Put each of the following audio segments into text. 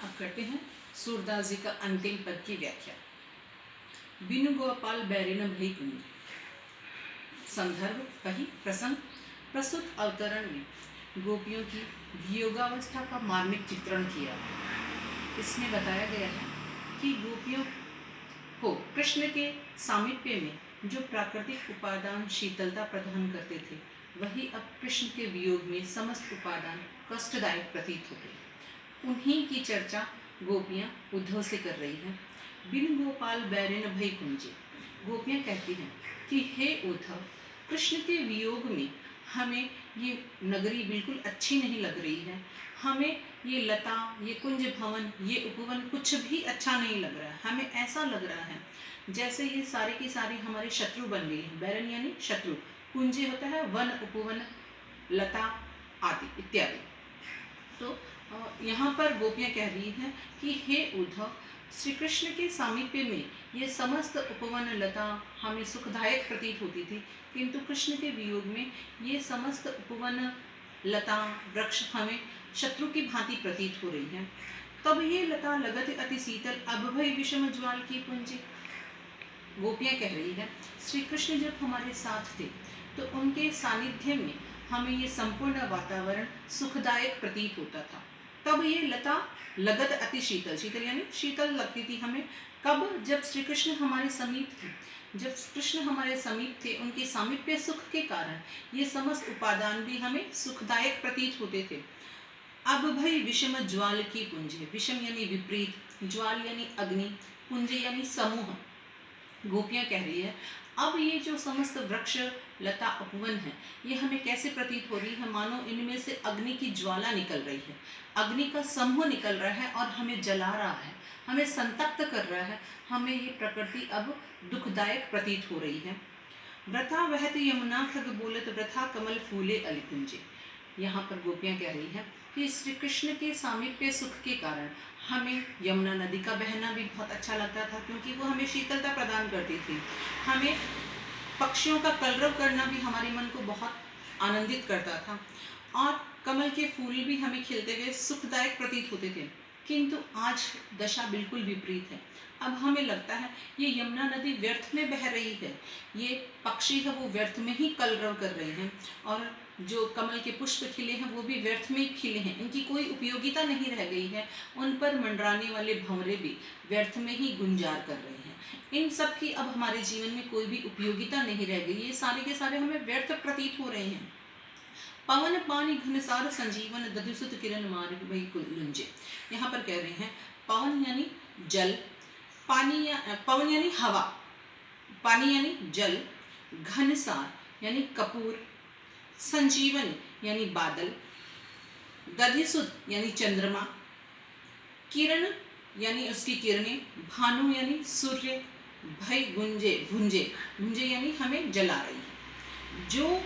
अब करते हैं सूरदास जी का अंतिम पद की व्याख्या। बिनु गोपाल बैरिन भई कुंज। संदर्भ कही प्रसंग। प्रस्तुत अवतरण में गोपियों की वियोगावस्था का मार्मिक चित्रण किया। इसमें बताया गया है कि गोपियों को कृष्ण के सामीप्य में जो प्राकृतिक उपादान शीतलता प्रदान करते थे, वही अब कृष्ण के वियोग में समस्त उपादान कष्टदायक प्रतीत हो गए। उन्हीं की चर्चा गोपियाँ उद्धव से कर रही हैं। बिन गोपाल बैरिन भई कुंजे। गोपियाँ कहती हैं कि हे उद्धव, कृष्ण के वियोग में हमें ये नगरी बिल्कुल अच्छी नहीं लग रही है। हमें ये लता, ये कुंज भवन, ये उपवन कुछ भी अच्छा नहीं लग रहा है। हमें ऐसा लग रहा है जैसे ये सारी की सारी हमारे शत्रु बन गई हैं। बैरन यानी शत्रु, कुंजे होता है वन, उपवन, लता आदि इत्यादि। तो यहाँ पर गोपियाँ कह रही हैं कि हे उद्धव, श्री कृष्ण के सामीप्य में ये समस्त उपवन लता हमें सुखदायक प्रतीत होती थी, किंतु कृष्ण के वियोग में ये समस्त उपवन लता वृक्ष हमें शत्रु की भांति प्रतीत हो रही हैं। तब ये लता लगत अति शीतल, अब भई विषम ज्वाल की पुंजी। गोपियाँ कह रही है श्री कृष्ण जब हमारे साथ थे तो उनके सानिध्य में हमें ये संपूर्ण वातावरण सुखदायक प्रतीत होता था। तब ये लता लगत अति शीतल, शीतल यानी शीतल लगती थी हमें। कब? जब श्री कृष्ण हमारे समीप थे। जब कृष्ण हमारे समीप थे, उनके सामीप्य सुख के कारण ये समस्त उपादान भी हमें सुखदायक प्रतीत होते थे। अब भई विषम ज्वाल की पुंज है। विषम यानी विपरीत, ज्वाल यानी अग्नि, पुंज यानी समूह। गोपियाँ कह रही है अब ये जो समस्त वृक्ष लता उपवन है, ये हमें कैसे प्रतीत हो रही है? मानो इनमें से अग्नि की ज्वाला निकल रही है, अग्नि का समूह निकल रहा है और हमें जला रहा है, हमें संतप्त कर रहा है। हमें ये प्रकृति अब दुखदायक प्रतीत हो रही है। व्रथा वहत यमुना खग बोलत, व्रथा कमल फूले अलिकुंजे। यहाँ पर गोपियाँ कह रही हैं कि श्री कृष्ण के सामीप्य सुख के कारण हमें यमुना नदी का बहना भी बहुत अच्छा लगता था, क्योंकि वो हमें शीतलता प्रदान करती थी। हमें पक्षियों का कलरव करना भी हमारे मन को बहुत आनंदित करता था, और कमल के फूल भी हमें खिलते हुए सुखदायक प्रतीत होते थे। किंतु आज दशा बिल्कुल विपरीत है। अब हमें लगता है ये यमुना नदी व्यर्थ में बह रही है, ये पक्षी है वो व्यर्थ में ही कलरव कर रहे हैं, और जो कमल के पुष्प खिले हैं वो भी व्यर्थ में ही खिले हैं, इनकी कोई उपयोगिता नहीं रह गई है। उन पर मंडराने वाले भंवरे भी व्यर्थ में ही गुंजार कर रहे हैं। इन सब की अब हमारे जीवन में कोई भी उपयोगिता नहीं रह गई, ये सारे के सारे हमें व्यर्थ प्रतीत हो रहे हैं। पवन पानी घनसार संजीवन, दधुसुत किरण मार्ग वही कुंजे। यहाँ पर कह रहे हैं पवन यानी जल, पानी पवन यानी हवा, पानी यानी जल, घनसार यानी कपूर, संजीवन यानी बादल, दधिसुत यानी चंद्रमा, किरण यानी उसकी किरणें, भानु यानी सूर्य, भय गुंजे भुंजे, भुंजे यानी हमें जला रही है। जो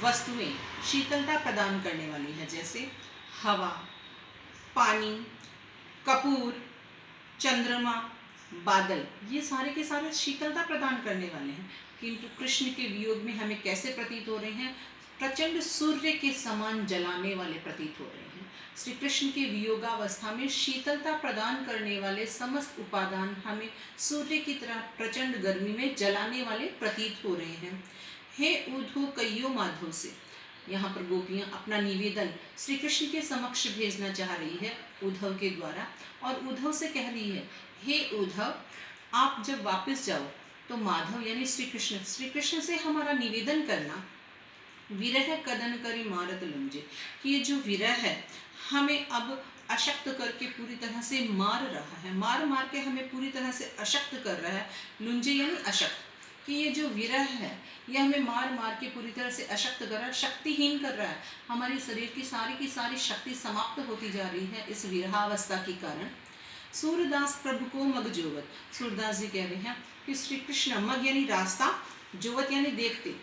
वस्तुएं शीतलता प्रदान करने वाली है, जैसे हवा, पानी, कपूर, चंद्रमा, बादल, ये सारे के सारे शीतलता प्रदान करने वाले हैं, किंतु कृष्ण के वियोग में हमें कैसे प्रतीत हो रहे हैं? प्रचंड सूर्य के समान जलाने वाले प्रतीत हो रहे हैं। श्री कृष्ण के वियोगावस्था में शीतलता प्रदान करने वाले समस्त उपादान हमें सूर्य की तरह प्रचंड गर्मी में जलाने वाले प्रतीत हो रहे हैं। हे उद्धव कइयो माधव से। यहाँ पर गोपियाँ अपना निवेदन श्री कृष्ण के समक्ष भेजना चाह रही है उद्धव के द्वारा, और उद्धव से कह रही है हे उद्धव, आप जब वापस जाओ तो माधव यानी श्री कृष्ण से हमारा निवेदन करना, विरह कदन करी मारत लुंजे, कि ये जो विरह है हमें अब अशक्त करके पूरी तरह से मार रहा है, मार मार के हमें पूरी तरह से अशक्त कर रहा है। लुंजे यानी अशक्त, कि ये जो विरह है ये हमें मार मार के पूरी तरह से अशक्त कर रहा है, शक्तिहीन कर रहा है। हमारे शरीर की सारी शक्ति समाप्त होती जा रही है इस विरहावस्था के कारण। सूरदास प्रभु को मग जोवत। सूरदास जी कह रहे हैं कि श्री कृष्ण, मग यानी रास्ता, जोवत यानी देखते।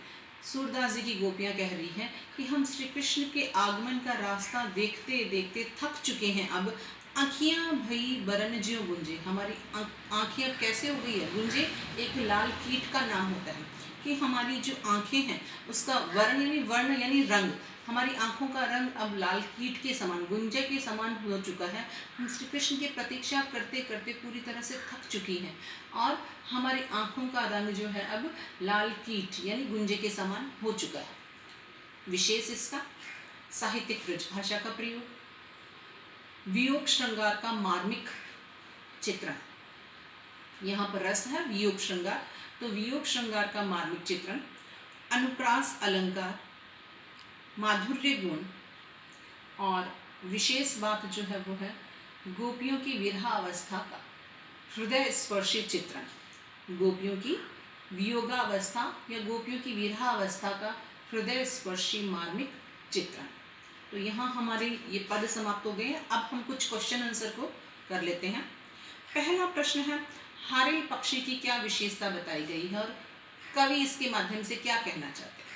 सूरदास जी की गोपियाँ कह रही हैं कि हम श्री कृष्ण के आगमन का रास्ता देखते देखते थक चुके हैं। अब आँखियाँ भई बरन ज्यों गुंजे, हमारी आँखें अब कैसे हो गई है? गुंजे एक लाल कीट का नाम होता है, कि हमारी जो आंखें हैं उसका वर्ण यानी रंग, हमारी आंखों का रंग अब लाल कीट के समान, गुंजे के समान हो चुका है। हम श्री कृष्ण की प्रतीक्षा करते करते पूरी तरह से थक चुकी हैं और हमारी आंखों का रंग जो है अब लाल कीट यानी गुंजे के समान हो चुका है। विशेष इसका साहित्यिक ब्रजभाषा का प्रयोग, वियोग श्रृंगार का मार्मिक चित्रण, यहाँ पर रस है वियोग श्रृंगार, तो वियोग श्रृंगार का मार्मिक चित्रण, अनुप्रास अलंकार, माधुर्य गुण, और विशेष बात जो है वो है गोपियों की विरह अवस्था का हृदय स्पर्शी चित्रण, गोपियों की वियोगावस्था या गोपियों की विरह अवस्था का हृदय स्पर्शी मार्मिक चित्रण। तो यहाँ हमारे ये पद समाप्त हो गए हैं। अब हम कुछ क्वेश्चन आंसर को कर लेते हैं। पहला प्रश्न है, हारिल पक्षी की क्या विशेषता बताई गई है और कवि इसके माध्यम से क्या कहना चाहते हैं।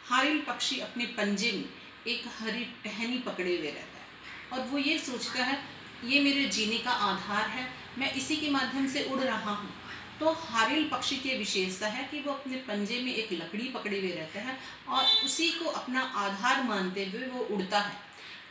हारिल पक्षी अपने पंजे में एक हरी टहनी पकड़े हुए रहता है और वो ये सोचता है ये मेरे जीने का आधार है, मैं इसी के माध्यम से उड़ रहा हूँ। तो हारिल पक्षी की विशेषता है कि वो अपने पंजे में एक लकड़ी पकड़े हुए रहता है और उसी को अपना आधार मानते हुए वो उड़ता है।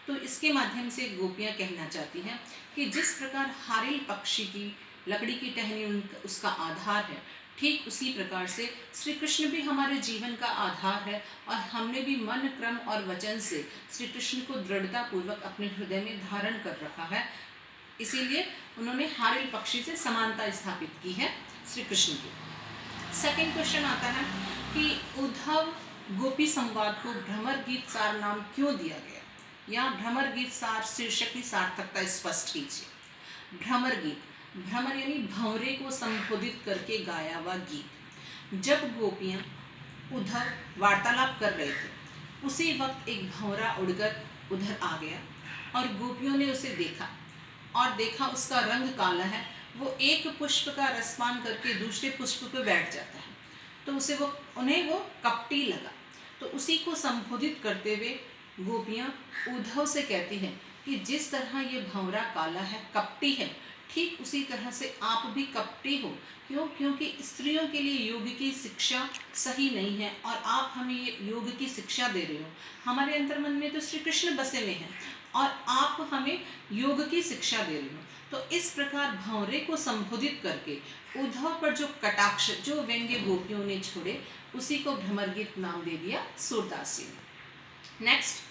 तो इसके माध्यम से गोपियाँ कहना चाहती हैं कि जिस प्रकार हारिल पक्षी की लकड़ी की टहनी उसका आधार है, ठीक उसी प्रकार से श्री कृष्ण भी हमारे जीवन का आधार है और हमने भी मन, क्रम और वचन से श्री कृष्ण को दृढ़ता पूर्वक अपने हृदय में धारण कर रखा है। इसीलिए उन्होंने हारिल पक्षी से समानता स्थापित की है श्री कृष्ण की। सेकंड क्वेश्चन आता है कि उद्धव गोपी संवाद को भ्रमर गीत सार नाम क्यों दिया गया। यहाँ भ्रमर गीत सार शीर्षक की सार्थकता स्पष्ट कीजिए। भ्रमर गीत, भ्रमर यानी भंवरे को संबोधित करके गाया हुआ गीत। जब गोपियाँ उद्धव वार्तालाप कर रहे थे उसी वक्त एक भंवरा उड़कर उधर आ गया और गोपियों ने उसे देखा उसका रंग काला है। वो एक पुष्प का रसपान करके दूसरे पुष्प पे बैठ जाता है, तो उन्हें वो कपटी लगा। तो उसी को संबोधित करते हुए गोपियाँ उद्धव से कहती हैं कि जिस तरह ये भंवरा काला है, कपटी है, ठीक उसी तरह से आप भी कपटी हो। क्यों? क्योंकि स्त्रियों के लिए योग की शिक्षा सही नहीं है और आप हमें ये योग की शिक्षा दे रहे हो। हमारे अंतर्मन में तो श्री कृष्ण बसे में हैं और आप हमें योग की शिक्षा दे रहे हो। तो इस प्रकार भंवरे को संबोधित करके उद्धव पर जो कटाक्ष, जो व्यंग्य गोपियों ने छोड़े, उसी को भ्रमर गीत नाम दे दिया सूरदास जी ने। नेक्स्ट,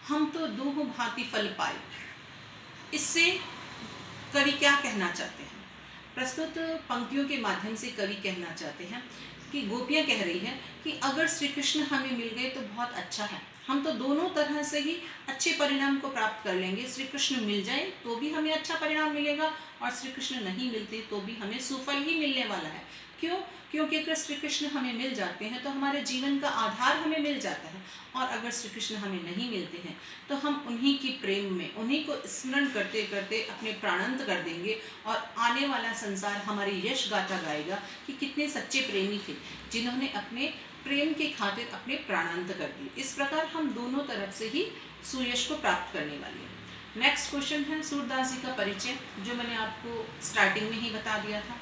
हम तो दोहों भांति फल पाए, इससे कवि क्या कहना चाहते हैं। प्रस्तुत पंक्तियों के माध्यम से कवि कहना चाहते हैं कि गोपियाँ कह रही हैं कि अगर श्री कृष्ण हमें मिल गए तो बहुत अच्छा है, हम तो दोनों तरह से ही अच्छे परिणाम को प्राप्त कर लेंगे। श्री कृष्ण मिल जाए तो भी हमें अच्छा परिणाम मिलेगा और श्री कृष्ण नहीं मिलते तो भी हमें सुफल ही मिलने वाला है। क्यों? क्योंकि अगर श्री कृष्ण हमें मिल जाते हैं तो हमारे जीवन का आधार हमें मिल जाता है, और अगर श्री कृष्ण हमें नहीं मिलते हैं तो हम उन्हीं की प्रेम में, उन्हीं को स्मरण करते करते अपने प्राणांत कर देंगे और आने वाला संसार हमारी यश गाथा गाएगा कि कितने सच्चे प्रेमी थे जिन्होंने अपने प्रेम के खातिर अपने प्राणांत कर दिए। इस प्रकार हम दोनों तरफ से ही सुयश को प्राप्त करने वाले हैं। नेक्स्ट क्वेश्चन है सूरदास जी का परिचय, जो मैंने आपको स्टार्टिंग में ही बता दिया था।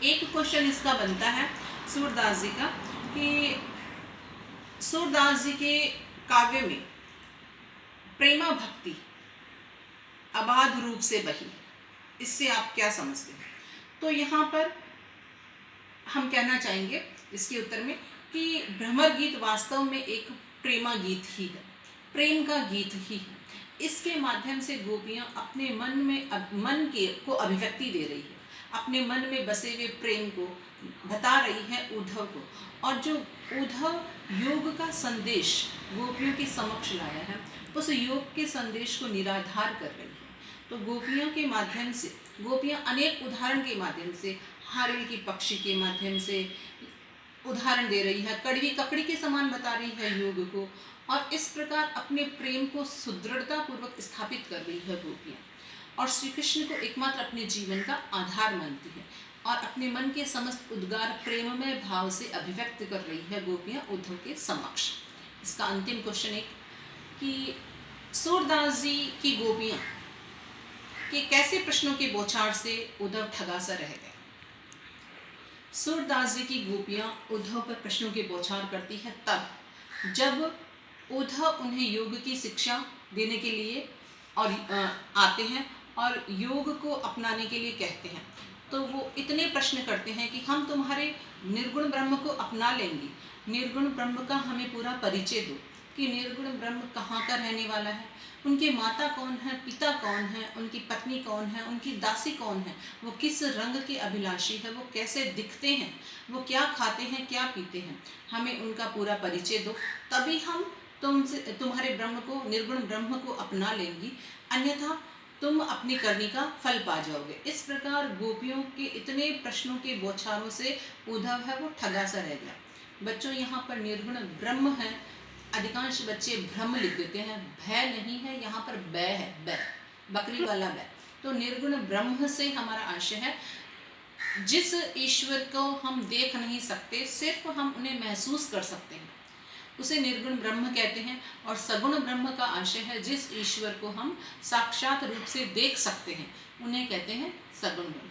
एक क्वेश्चन इसका बनता है सूरदास जी का कि सूरदास जी के काव्य में प्रेमा भक्ति अबाध रूप से बही, इससे आप क्या समझते हैं। तो यहाँ पर हम कहना चाहेंगे इसके उत्तर में कि भ्रमर गीत वास्तव में एक प्रेमा गीत ही है, प्रेम का गीत ही है। इसके माध्यम से गोपियाँ अपने मन को अभिव्यक्ति दे रही है, अपने मन में बसे हुए प्रेम को बता रही है उद्धव को, और जो उद्धव योग का संदेश गोपियों के समक्ष लाया है उस योग के संदेश को निराधार कर रही है। तो गोपियों के माध्यम से, गोपियाँ अनेक उदाहरण के माध्यम से, हारिल की पक्षी के माध्यम से उदाहरण दे रही है, कड़वी ककड़ी के समान बता रही है योग को, और इस प्रकार अपने प्रेम को सुदृढ़ता पूर्वक स्थापित कर रही है गोपियाँ, और श्री कृष्ण को एकमात्र अपने जीवन का आधार मानती है और अपने मन के समस्त उद्गार प्रेममय भाव से अभिव्यक्त कर रही है गोपियाँ उद्धव के समक्ष। इसका अंतिम क्वेश्चन एक कि सूरदास जी की गोपियाँ के कैसे प्रश्नों के बौछार से उद्धव ठगा सा रह गए। सूरदास जी की गोपियाँ उद्धव पर प्रश्नों की बौछार करती है तब जब उद्धव उन्हें योग की शिक्षा देने के लिए और आते हैं और योग को अपनाने के लिए कहते हैं, तो वो इतने प्रश्न करते हैं कि हम तुम्हारे निर्गुण ब्रह्म को अपना लेंगे, निर्गुण ब्रह्म का हमें पूरा परिचय दो कि निर्गुण ब्रह्म कहाँ का रहने वाला है, उनके माता कौन है, पिता कौन है, उनकी पत्नी कौन है, उनकी दासी कौन है, वो किस रंग के अभिलाषी है, वो कैसे दिखते हैं, वो क्या खाते हैं, क्या पीते हैं, हमें उनका पूरा परिचय दो, तभी हम तुम्हारे ब्रह्म को, निर्गुण ब्रह्म को अपना लेंगी, अन्यथा तुम अपनी करनी का फल पा जाओगे। इस प्रकार गोपियों के इतने प्रश्नों के बौछारों से उद्धव है वो ठगा सा रह गया। बच्चों, यहाँ पर निर्गुण ब्रह्म है, अधिकांश बच्चे भ्रम लिख देते हैं, भय नहीं है, यहाँ पर बै है, बै, बकरी वाला बै। तो निर्गुण ब्रह्म से हमारा आशय है जिस ईश्वर को हम देख नहीं सकते, सिर्फ हम उन्हें महसूस कर सकते हैं, उसे निर्गुण ब्रह्म कहते हैं। और सगुण ब्रह्म का आशय है जिस ईश्वर को हम साक्षात रूप से देख सकते हैं, उन्हें कहते हैं सगुण ब्रह्म।